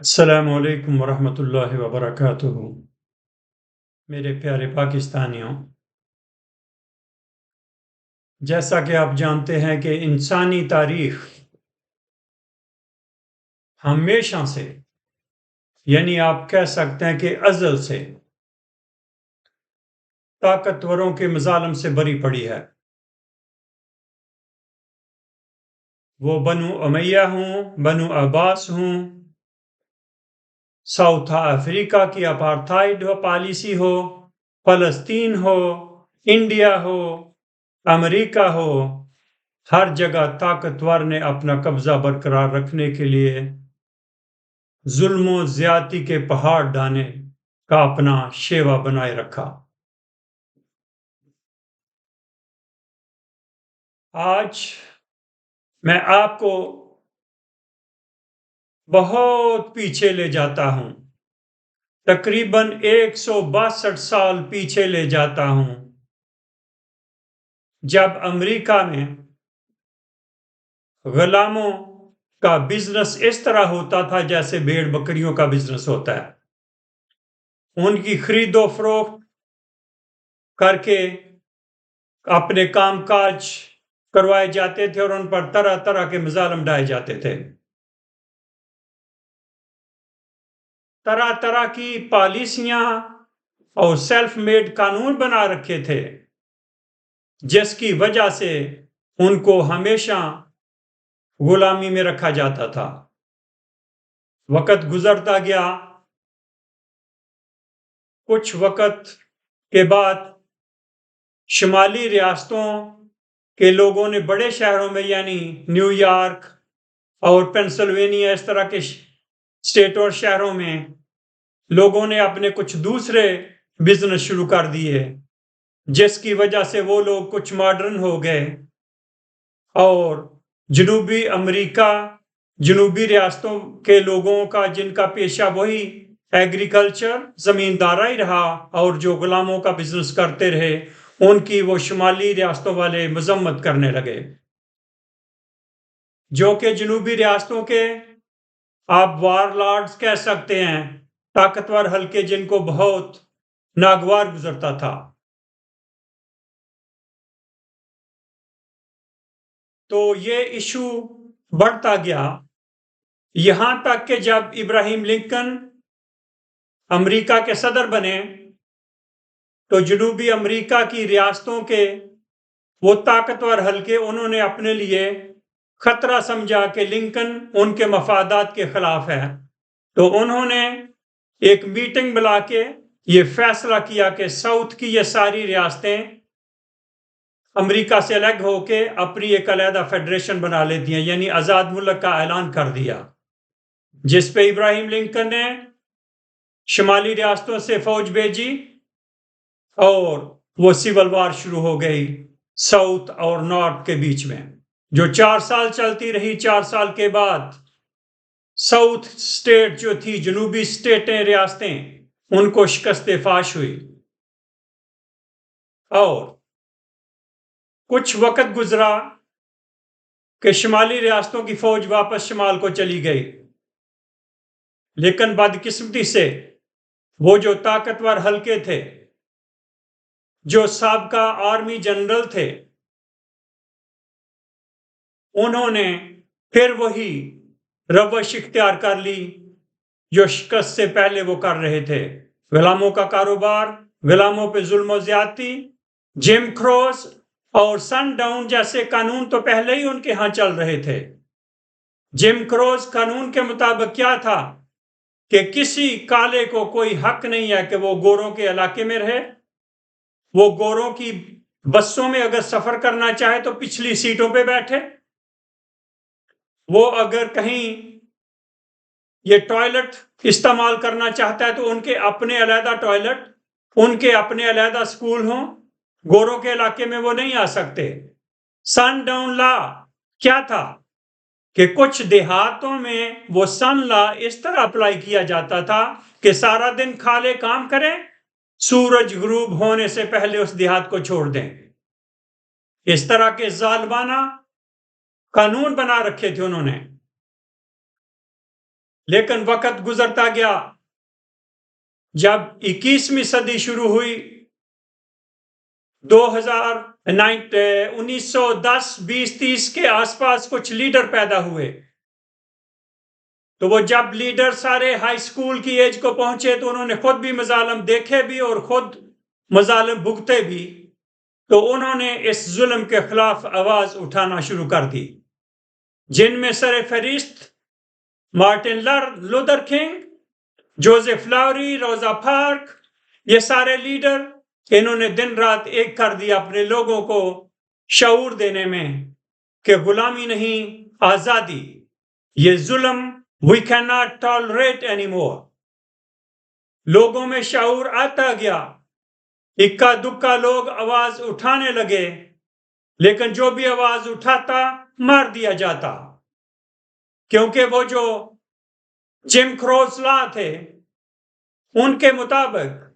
السلام علیکم ورحمۃ اللہ وبرکاتہ۔ میرے پیارے پاکستانیوں، جیسا کہ آپ جانتے ہیں کہ انسانی تاریخ ہمیشہ سے، یعنی آپ کہہ سکتے ہیں کہ ازل سے، طاقتوروں کے مظالم سے بری پڑی ہے۔ وہ بنو امیہ ہوں، بنو عباس ہوں، ساؤتھ افریقہ کی اپارتھائڈ پالیسی ہو، فلسطین ہو، انڈیا ہو، امریکہ ہو، ہر جگہ طاقتور نے اپنا قبضہ برقرار رکھنے کے لیے ظلم و زیادتی کے پہاڑ ڈھانے کا اپنا شیوا بنائے رکھا۔ آج میں آپ کو بہت پیچھے لے جاتا ہوں، تقریباً 162 سال پیچھے لے جاتا ہوں، جب امریکہ میں غلاموں کا بزنس اس طرح ہوتا تھا جیسے بھیڑ بکریوں کا بزنس ہوتا ہے۔ ان کی خرید و فروخت کر کے اپنے کام کاج کروائے جاتے تھے اور ان پر طرح طرح کے مظالم ڈھائے جاتے تھے۔ طرح طرح کی پالیسیاں اور سیلف میڈ قانون بنا رکھے تھے، جس کی وجہ سے ان کو ہمیشہ غلامی میں رکھا جاتا تھا۔ وقت گزرتا گیا، کچھ وقت کے بعد شمالی ریاستوں کے لوگوں نے بڑے شہروں میں یعنی نیو یارک اور پینسلوینیا اس طرح کے اسٹیٹ اور شہروں میں لوگوں نے اپنے کچھ دوسرے بزنس شروع کر دیے، جس کی وجہ سے وہ لوگ کچھ ماڈرن ہو گئے اور جنوبی امریکہ، جنوبی ریاستوں کے لوگوں کا جن کا پیشہ وہی ایگریکلچر زمیندارہ رہا اور جو غلاموں کا بزنس کرتے رہے، ان کی وہ شمالی ریاستوں والے مذمت کرنے لگے، جو کہ جنوبی ریاستوں کے آپ وار لارڈز کہہ سکتے ہیں، طاقتور حلقے جن کو بہت ناگوار گزرتا تھا۔ تو یہ ایشو بڑھتا گیا، یہاں تک کہ جب ابراہیم لنکن امریکہ کے صدر بنے تو جنوبی امریکہ کی ریاستوں کے وہ طاقتور حلقے انہوں نے اپنے لیے خطرہ سمجھا کہ لنکن ان کے مفادات کے خلاف ہے، تو انہوں نے ایک میٹنگ بلا کے یہ فیصلہ کیا کہ ساؤتھ کی یہ ساری ریاستیں امریکہ سے الگ ہو کے اپنی ایک علیحدہ فیڈریشن بنا لیتی ہیں، یعنی آزاد ملک کا اعلان کر دیا، جس پہ ابراہیم لنکن نے شمالی ریاستوں سے فوج بھیجی اور وہ سول وار شروع ہو گئی ساؤتھ اور نارتھ کے بیچ میں، جو 4 سال چلتی رہی۔ 4 سال کے بعد ساؤتھ اسٹیٹ جو تھی، جنوبی اسٹیٹیں، ریاستیں، ان کو شکست فاش ہوئی اور کچھ وقت گزرا کہ شمالی ریاستوں کی فوج واپس شمال کو چلی گئی، لیکن بدقسمتی سے وہ جو طاقتور حلقے تھے، جو سابقہ آرمی جنرل تھے، انہوں نے پھر وہی روش اختیار کر لی جو شکست سے پہلے وہ کر رہے تھے۔ غلاموں کا کاروبار، غلاموں پہ ظلم و زیادتی، جم کروز اور سن ڈاؤن جیسے قانون تو پہلے ہی ان کے ہاں چل رہے تھے۔ جم کروز قانون کے مطابق کیا تھا کہ کسی کالے کو کوئی حق نہیں ہے کہ وہ گوروں کے علاقے میں رہے، وہ گوروں کی بسوں میں اگر سفر کرنا چاہے تو پچھلی سیٹوں پہ بیٹھے، وہ اگر کہیں یہ ٹوائلٹ استعمال کرنا چاہتا ہے تو ان کے اپنے علیحدہ ٹوائلٹ، ان کے اپنے علیحدہ سکول ہوں، گوروں کے علاقے میں وہ نہیں آ سکتے۔ سن ڈاؤن لا کیا تھا کہ کچھ دیہاتوں میں وہ سن لا اس طرح اپلائی کیا جاتا تھا کہ سارا دن کھالے کام کریں، سورج غروب ہونے سے پہلے اس دیہات کو چھوڑ دیں۔ اس طرح کے ظالمانہ قانون بنا رکھے تھے انہوں نے۔ لیکن وقت گزرتا گیا، جب 21ویں صدی شروع ہوئی، 1910 20 30 کے آس پاس کچھ لیڈر پیدا ہوئے، تو وہ جب لیڈر سارے ہائی سکول کی ایج کو پہنچے تو انہوں نے خود بھی مظالم دیکھے بھی اور خود مظالم بھگتے بھی، تو انہوں نے اس ظلم کے خلاف آواز اٹھانا شروع کر دی، جن میں سر فہرست مارٹن لوتھر کنگ، جوزف لاوری، روزا پارک، یہ سارے لیڈر، انہوں نے دن رات ایک کر دیا اپنے لوگوں کو شعور دینے میں کہ غلامی نہیں، آزادی، یہ ظلم we cannot tolerate anymore۔ لوگوں میں شعور آتا گیا، اکا دکا لوگ آواز اٹھانے لگے، لیکن جو بھی آواز اٹھاتا مار دیا جاتا، کیونکہ وہ جو جم کروز لا تھے ان کے مطابق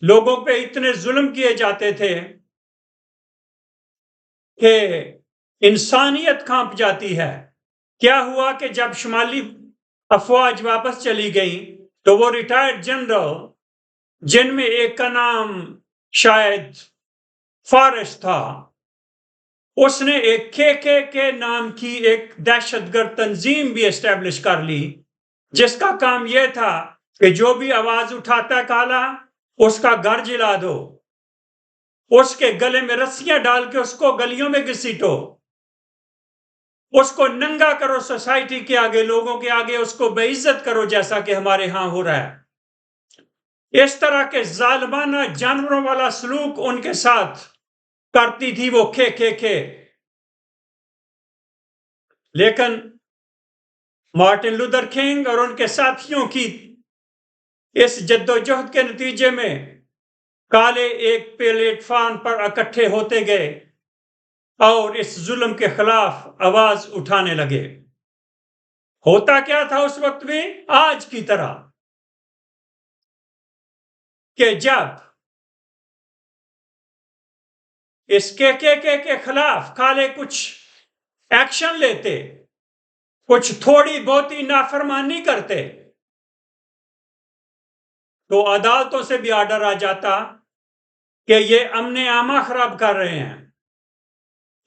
لوگوں پہ اتنے ظلم کیے جاتے تھے کہ انسانیت کانپ جاتی ہے۔ کیا ہوا کہ جب شمالی افواج واپس چلی گئی تو وہ ریٹائرڈ جنرل، جن میں ایک کا نام شاید فارسٹ تھا، اس نے ایک کے نام کی ایک دہشت گرد تنظیم بھی اسٹیبلش کر لی، جس کا کام یہ تھا کہ جو بھی آواز اٹھاتا کالا، اس کا گھر جلا دو، اس کے گلے میں رسیاں ڈال کے اس کو گلیوں میں گھسیٹو، اس کو ننگا کرو سوسائٹی کے آگے، لوگوں کے آگے اس کو بے عزت کرو، جیسا کہ ہمارے ہاں ہو رہا ہے۔ اس طرح کے ظالمانہ جانوروں والا سلوک ان کے ساتھ کرتی تھی وہ کے۔ لیکن مارٹن لوتھر کنگ اور ان کے ساتھیوں کی اس جدوجہد کے نتیجے میں کالے ایک پلیٹ فارم پر اکٹھے ہوتے گئے اور اس ظلم کے خلاف آواز اٹھانے لگے۔ ہوتا کیا تھا اس وقت میں؟ آج کی طرح کہ جب اس کے خلاف کالے کچھ ایکشن لیتے، کچھ تھوڑی بہت ہی نافرمانی کرتے، تو عدالتوں سے بھی آرڈر آ جاتا کہ یہ امن عامہ خراب کر رہے ہیں،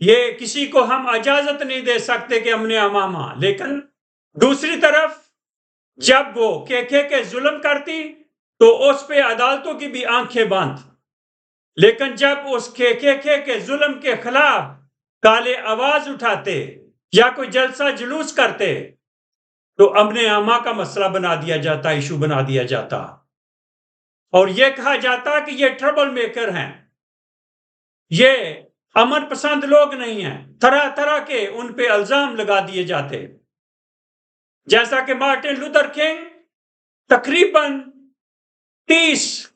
یہ کسی کو ہم اجازت نہیں دے سکتے کہ امن عامہ۔ لیکن دوسری طرف جب وہ کے ظلم کرتی تو اس پہ عدالتوں کی بھی آنکھیں بند، لیکن جب اس کے ظلم کے خلاف کالے آواز اٹھاتے یا کوئی جلسہ جلوس کرتے تو امن عامہ کا مسئلہ بنا دیا جاتا، ایشو بنا دیا جاتا، اور یہ کہا جاتا کہ یہ ٹربل میکر ہیں، یہ امن پسند لوگ نہیں ہیں، طرح طرح کے ان پہ الزام لگا دیے جاتے، جیسا کہ مارٹن لوتھر کنگ تقریباً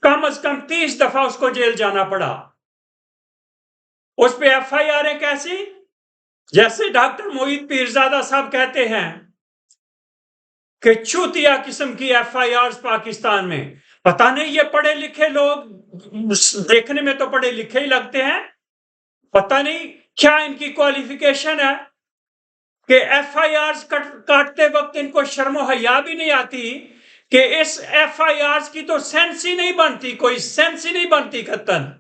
کم از کم 30 دفعہ اس کو جیل جانا پڑا۔ اس پہ ایف آئی آریں کیسی؟ جیسے ڈاکٹر محیط پیرزادہ صاحب کہتے ہیں کہ چوتیا قسم کی ایف آئی آرز پاکستان میں، پتہ نہیں یہ پڑھے لکھے لوگ دیکھنے میں تو پڑھے لکھے ہی لگتے ہیں، پتہ نہیں کیا ان کی کوالیفیکیشن ہے کہ ایف آئی آرز کاٹتے وقت ان کو شرم و حیا بھی نہیں آتی کہ اس ایف آئی آرز کی تو سینس ہی نہیں بنتی، کوئی سینس ہی نہیں بنتی قطعاً،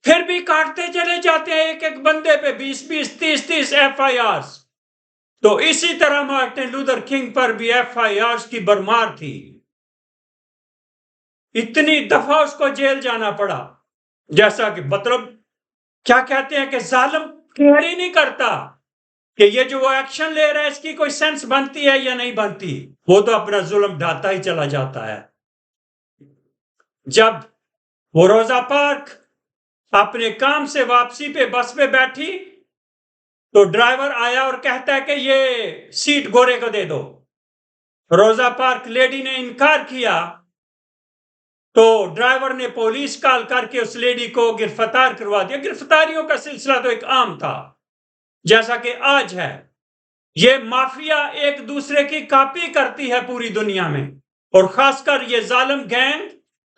پھر بھی کاٹتے چلے جاتے ہیں ایک ایک بندے پہ 20 30 ایف آئی آرز۔ تو اسی طرح مارٹن لوتھر کنگ پر بھی ایف آئی آرز کی برمار تھی، اتنی دفعہ اس کو جیل جانا پڑا، جیسا کہ مطلب کیا کہتے ہیں کہ ظالم کیئر ہی نہیں کرتا کہ یہ جو وہ ایکشن لے رہا ہے اس کی کوئی سینس بنتی ہے یا نہیں بنتی، وہ تو اپنا ظلم ڈھاتا ہی چلا جاتا ہے۔ جب وہ روزا پارک اپنے کام سے واپسی پہ بس پہ بیٹھی تو ڈرائیور آیا اور کہتا ہے کہ یہ سیٹ گورے کو دے دو۔ روزا پارک لیڈی نے انکار کیا تو ڈرائیور نے پولیس کال کر کے اس لیڈی کو گرفتار کروا دیا۔ گرفتاریوں کا سلسلہ تو ایک عام تھا جیسا کہ آج ہے، یہ مافیا ایک دوسرے کی کاپی کرتی ہے پوری دنیا میں، اور خاص کر یہ ظالم گینگ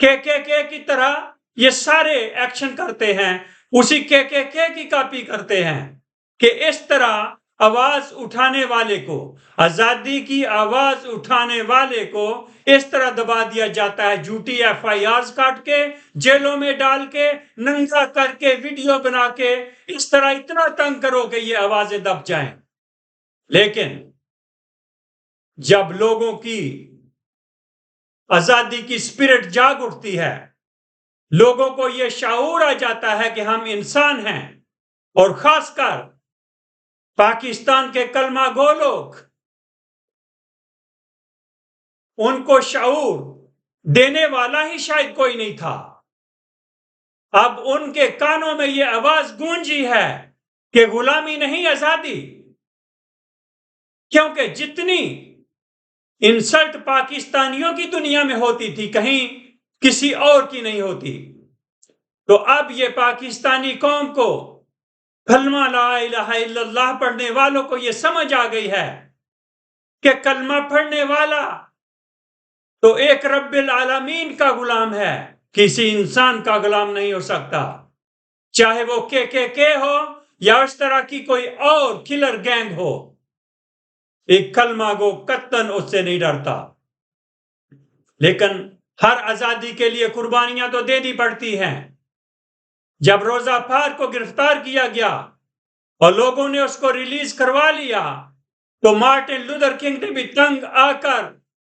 کے کی طرح یہ سارے ایکشن کرتے ہیں، اسی کے کی کاپی کرتے ہیں کہ اس طرح آواز اٹھانے والے کو، آزادی کی آواز اٹھانے والے کو اس طرح دبا دیا جاتا ہے، جھوٹی FIRs کاٹ کے، جیلوں میں ڈال کے، ننگا کر کے، ویڈیو بنا کے، اس طرح اتنا تنگ کرو کہ یہ آوازیں دب جائیں۔ لیکن جب لوگوں کی آزادی کی اسپرٹ جاگ اٹھتی ہے، لوگوں کو یہ شعور آ جاتا ہے کہ ہم انسان ہیں، اور خاص کر پاکستان کے کلمہ گو لوگ، ان کو شعور دینے والا ہی شاید کوئی نہیں تھا، اب ان کے کانوں میں یہ آواز گونجی ہے کہ غلامی نہیں آزادی، کیونکہ جتنی انسلٹ پاکستانیوں کی دنیا میں ہوتی تھی کہیں کسی اور کی نہیں ہوتی، تو اب یہ پاکستانی قوم کو، کلمہ لا الہ الا اللہ پڑھنے والوں کو یہ سمجھ آ گئی ہے کہ کلمہ پڑھنے والا تو ایک رب العالمین کا غلام ہے، کسی انسان کا غلام نہیں ہو سکتا، چاہے وہ کے ہو یا اس طرح کی کوئی اور کلر گینگ ہو، ایک کلمہ گو قطعاً اس سے نہیں ڈرتا۔ لیکن ہر آزادی کے لیے قربانیاں تو دینی پڑتی ہیں۔ جب روزہ پار کو گرفتار کیا گیا اور لوگوں نے اس کو ریلیز کروا لیا، تو مارٹن لوتھر کنگ نے بھی تنگ آ کر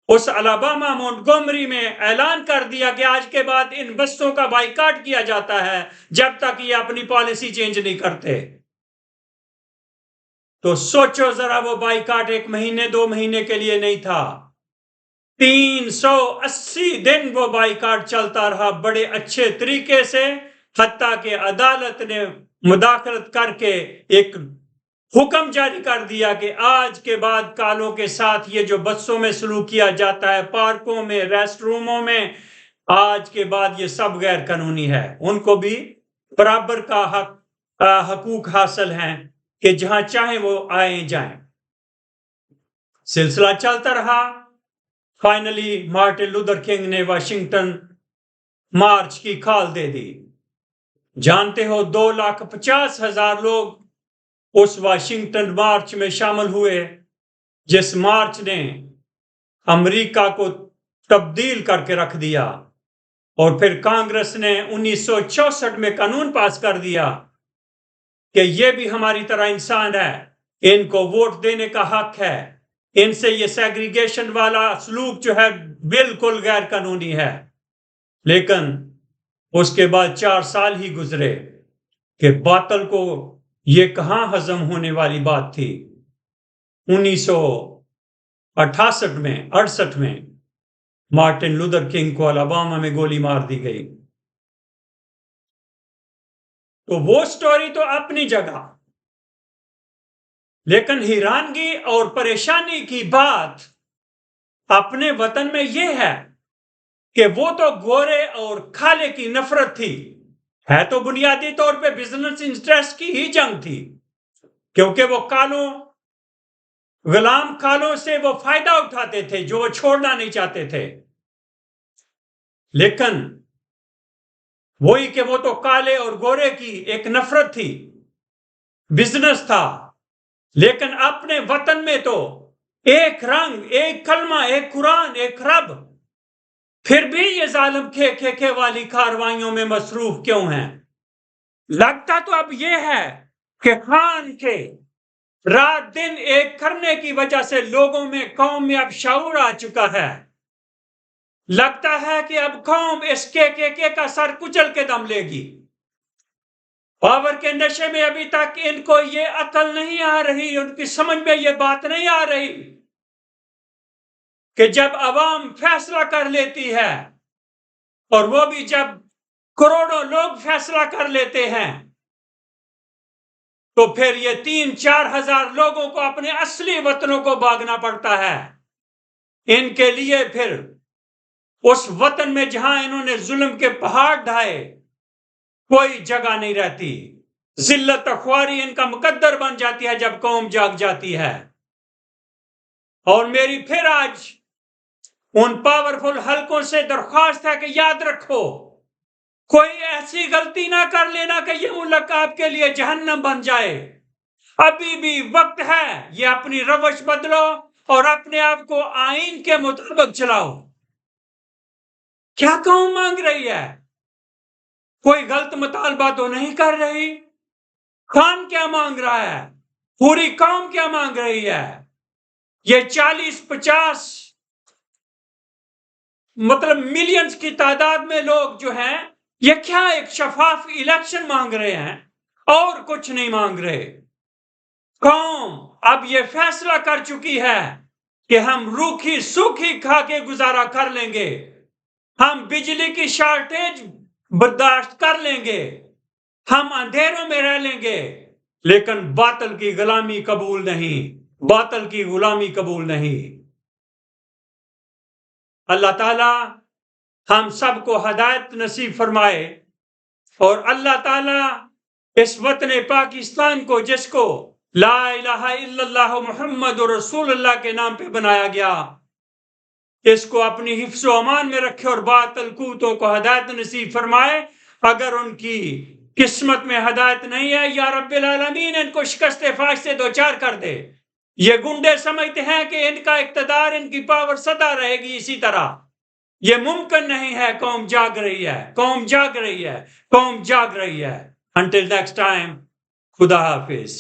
اس الاباما مونٹگومری میں اعلان کر دیا کہ آج کے بعد ان بسوں کا بائیکاٹ کیا جاتا ہے جب تک یہ اپنی پالیسی چینج نہیں کرتے۔ تو سوچو ذرا، وہ بائیکاٹ 1 مہینے 2 مہینے کے لیے نہیں تھا، 380 دن وہ بائیکاٹ چلتا رہا بڑے اچھے طریقے سے، حتیٰ کہ عدالت نے مداخلت کر کے ایک حکم جاری کر دیا کہ آج کے بعد کالوں کے ساتھ یہ جو بسوں میں سلوک کیا جاتا ہے، پارکوں میں، ریسٹ روموں میں، آج کے بعد یہ سب غیر قانونی ہے، ان کو بھی برابر کا حقوق حاصل ہیں کہ جہاں چاہیں وہ آئیں جائیں۔ سلسلہ چلتا رہا، فائنلی مارٹن لوتھر کنگ نے واشنگٹن مارچ کی کال دے دی۔ جانتے ہو 2,50,000 لوگ اس واشنگٹن مارچ میں شامل ہوئے، جس مارچ نے امریکہ کو تبدیل کر کے رکھ دیا، اور پھر کانگریس نے 1964 میں قانون پاس کر دیا کہ یہ بھی ہماری طرح انسان ہے، ان کو ووٹ دینے کا حق ہے، ان سے یہ سیگریگیشن والا سلوک جو ہے بالکل غیر قانونی ہے۔ لیکن اس کے بعد 4 سال ہی گزرے کہ باطل کو یہ کہاں ہضم ہونے والی بات تھی۔ 1968 میں مارٹن لوتھر کنگ کو الاباما میں گولی مار دی گئی۔ تو وہ سٹوری تو اپنی جگہ، لیکن حیرانگی اور پریشانی کی بات اپنے وطن میں یہ ہے کہ وہ تو گورے اور کالے کی نفرت تھی، ہے تو بنیادی طور پہ بزنس انٹرسٹ کی ہی جنگ تھی، کیونکہ وہ غلام کالوں سے وہ فائدہ اٹھاتے تھے جو وہ چھوڑنا نہیں چاہتے تھے۔ لیکن وہی کہ وہ تو کالے اور گورے کی ایک نفرت تھی، بزنس تھا، لیکن اپنے وطن میں تو ایک رنگ، ایک کلمہ، ایک قرآن، ایک رب، پھر بھی یہ ظالم کھے والی کاروائیوں میں مصروف کیوں ہیں؟ لگتا تو اب یہ ہے کہ خان کے رات دن ایک کرنے کی وجہ سے لوگوں میں، قوم میں اب شعور آ چکا ہے۔ لگتا ہے کہ اب قوم اس کے کا سر کچل کے دم لے گی۔ پاور کے نشے میں ابھی تک ان کو یہ عقل نہیں آ رہی، ان کی سمجھ میں یہ بات نہیں آ رہی کہ جب عوام فیصلہ کر لیتی ہے، اور وہ بھی جب کروڑوں لوگ فیصلہ کر لیتے ہیں، تو پھر یہ 3-4 ہزار لوگوں کو اپنے اصلی وطنوں کو بھاگنا پڑتا ہے۔ ان کے لیے پھر اس وطن میں جہاں انہوں نے ظلم کے پہاڑ ڈھائے کوئی جگہ نہیں رہتی، ذلت خواری ان کا مقدر بن جاتی ہے جب قوم جاگ جاتی ہے۔ اور میری پھر آج ان پاورفل حلقوں سے درخواست ہے کہ یاد رکھو، کوئی ایسی غلطی نہ کر لینا کہ یہ ملک آپ کے لیے جہنم بن جائے۔ ابھی بھی وقت ہے، یہ اپنی روش بدلو اور اپنے آپ کو آئین کے مطابق چلاؤ۔ کیا قوم مانگ رہی ہے؟ کوئی غلط مطالبہ تو نہیں کر رہی؟ خان کیا مانگ رہا ہے؟ پوری قوم کیا مانگ رہی ہے؟ یہ 40-50 ملینز کی تعداد میں لوگ جو ہیں، یہ کیا ایک شفاف الیکشن مانگ رہے ہیں اور کچھ نہیں مانگ رہے۔ قوم اب یہ فیصلہ کر چکی ہے کہ ہم روکھی سوکھی کھا کے گزارا کر لیں گے، ہم بجلی کی شارٹیج برداشت کر لیں گے، ہم اندھیروں میں رہ لیں گے، لیکن باطل کی غلامی قبول نہیں، باطل کی غلامی قبول نہیں۔ اللہ تعالی ہم سب کو ہدایت نصیب فرمائے، اور اللہ تعالی اس وطن پاکستان کو، جس کو لا الہ الا اللہ محمد رسول اللہ کے نام پہ بنایا گیا، اس کو اپنی حفظ و امان میں رکھے اور باطل قوتوں کو ہدایت نصیب فرمائے۔ اگر ان کی قسمت میں ہدایت نہیں ہے، یا رب العالمین ان کو شکست فاش سے دوچار کر دے۔ یہ گنڈے سمجھتے ہیں کہ ان کا اقتدار، ان کی پاور سدا رہے گی اسی طرح۔ یہ ممکن نہیں ہے۔ قوم جاگ رہی ہے، قوم جاگ رہی ہے، قوم جاگ رہی ہے۔ Until next time، خدا حافظ۔